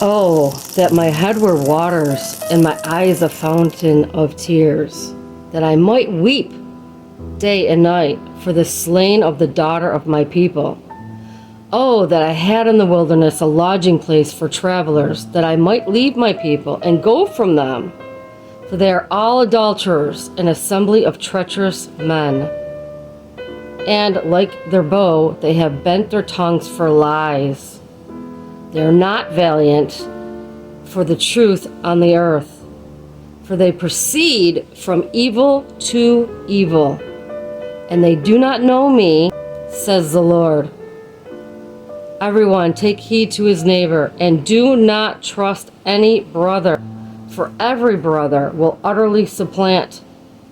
Oh, that my head were waters, and my eyes a fountain of tears, that I might weep day and night for the slain of the daughter of my people. Oh, that I had in the wilderness a lodging place for travelers, that I might leave my people and go from them. For they are all adulterers, an assembly of treacherous men. And like their bow, they have bent their tongues for lies. They are not valiant for the truth on the earth, for they proceed from evil to evil, and they do not know me, says the Lord. Everyone take heed to his neighbor, and do not trust any brother, for every brother will utterly supplant,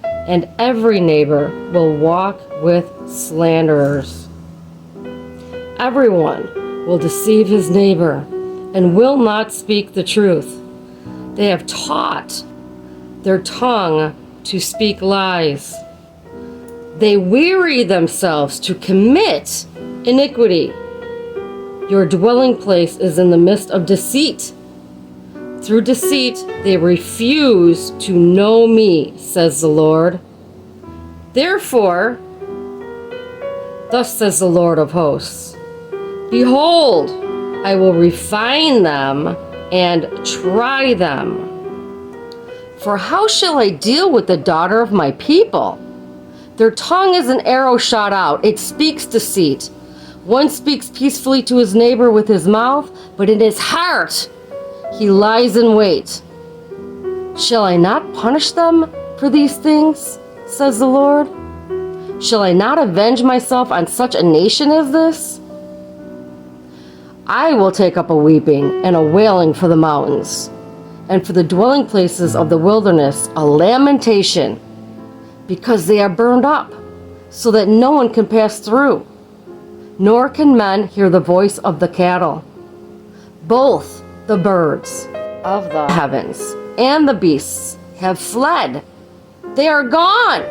and every neighbor will walk with slanderers. Everyone will deceive his neighbor and will not speak the truth. They have taught their tongue to speak lies. They weary themselves to commit iniquity. Your dwelling place is in the midst of deceit. Through deceit they refuse to know me, says the Lord. Therefore, thus says the Lord of hosts, behold, I will refine them and try them. For how shall I deal with the daughter of my people? Their tongue is an arrow shot out. It speaks deceit. One speaks peacefully to his neighbor with his mouth, but in his heart he lies in wait. Shall I not punish them for these things, says the Lord? Shall I not avenge myself on such a nation as this? I will take up a weeping and a wailing for the mountains, and for the dwelling places of the wilderness a lamentation, because they are burned up, so that no one can pass through, nor can men hear the voice of the cattle. Both the birds of the heavens and the beasts have fled. They are gone.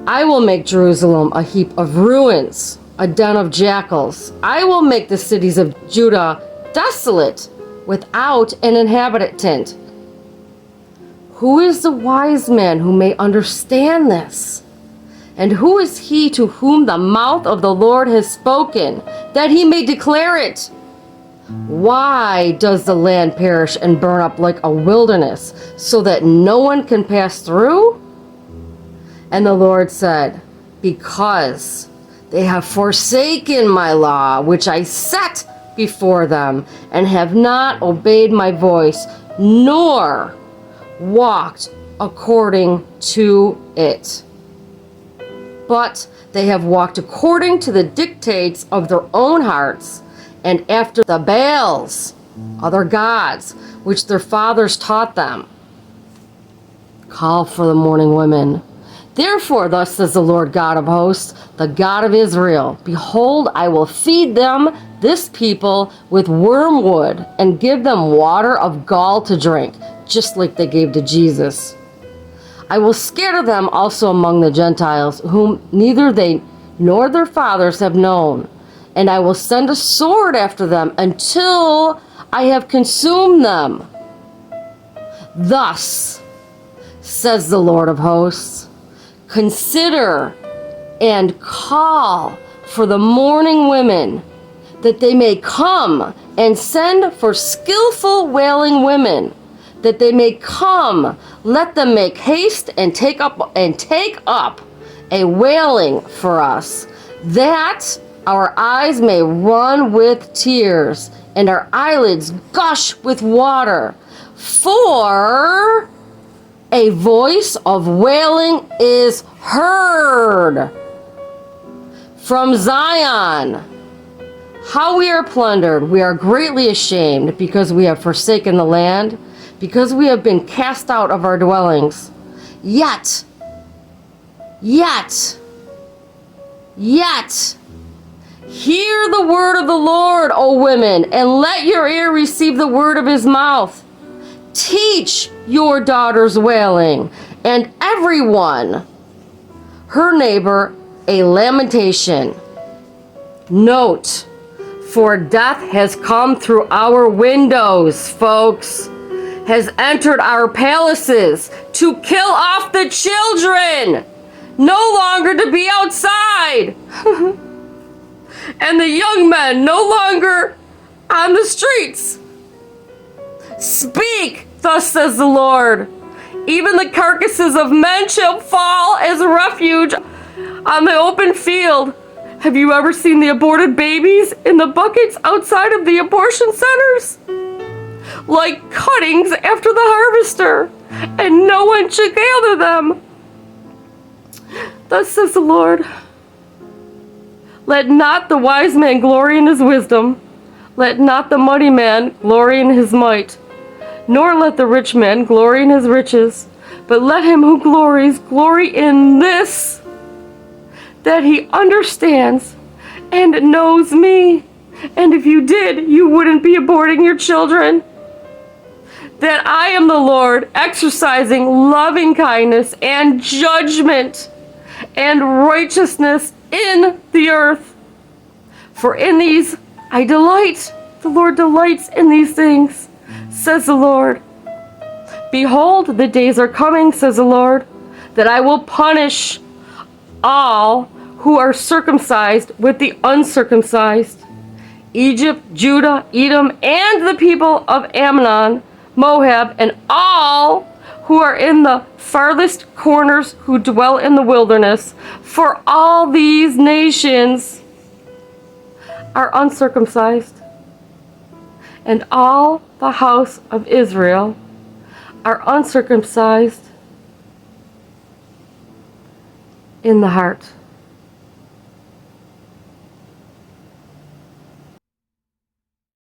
I will make Jerusalem a heap of ruins, a den of jackals. I will make the cities of Judah desolate, without an inhabitant. Who is the wise man who may understand this? And who is he to whom the mouth of the Lord has spoken, that he may declare it? Why does the land perish and burn up like a wilderness, so that no one can pass through? And the Lord said, because they have forsaken my law, which I set before them, and have not obeyed my voice, nor walked according to it. But they have walked according to the dictates of their own hearts, and after the Baals, other gods, which their fathers taught them. Call for the mourning women. Therefore, thus says the Lord God of hosts, the God of Israel, behold, I will feed them, this people, with wormwood, and give them water of gall to drink, just like they gave to Jesus. I will scatter them also among the Gentiles, whom neither they nor their fathers have known, and I will send a sword after them until I have consumed them. Thus says the Lord of hosts, consider and call for the mourning women, that they may come, and send for skillful wailing women, that they may come. Let them make haste and take up a wailing for us, that our eyes may run with tears, and our eyelids gush with water. For a voice of wailing is heard from Zion. How we are plundered, we are greatly ashamed, because we have forsaken the land, because we have been cast out of our dwellings. Yet, hear the word of the Lord, O women, and let your ear receive the word of his mouth. Teach your daughters wailing, and everyone, her neighbor, a lamentation. Note, For death has come through our windows, folks, has entered our palaces to kill off the children, no longer to be outside, and the young men no longer on the streets. Speak, thus says the Lord. Even the carcasses of men shall fall as refuge on the open field. Have you ever seen the aborted babies in the buckets outside of the abortion centers? Like cuttings after the harvester, and no one should gather them. Thus says the Lord. Let not the wise man glory in his wisdom, let not the mighty man glory in his might, nor let the rich man glory in his riches, but let him who glories glory in this, that he understands and knows me. And if you did, you wouldn't be aborting your children. That I am the Lord, exercising loving kindness and judgment and righteousness in the earth. For in these I delight. The Lord delights in these things, says the Lord. Behold, the days are coming, says the Lord, that I will punish all who are circumcised with the uncircumcised, Egypt, Judah, Edom, and the people of Ammon, Moab, and all who are in the farthest corners who dwell in the wilderness. For all these nations are uncircumcised, and all the house of Israel are uncircumcised in the heart.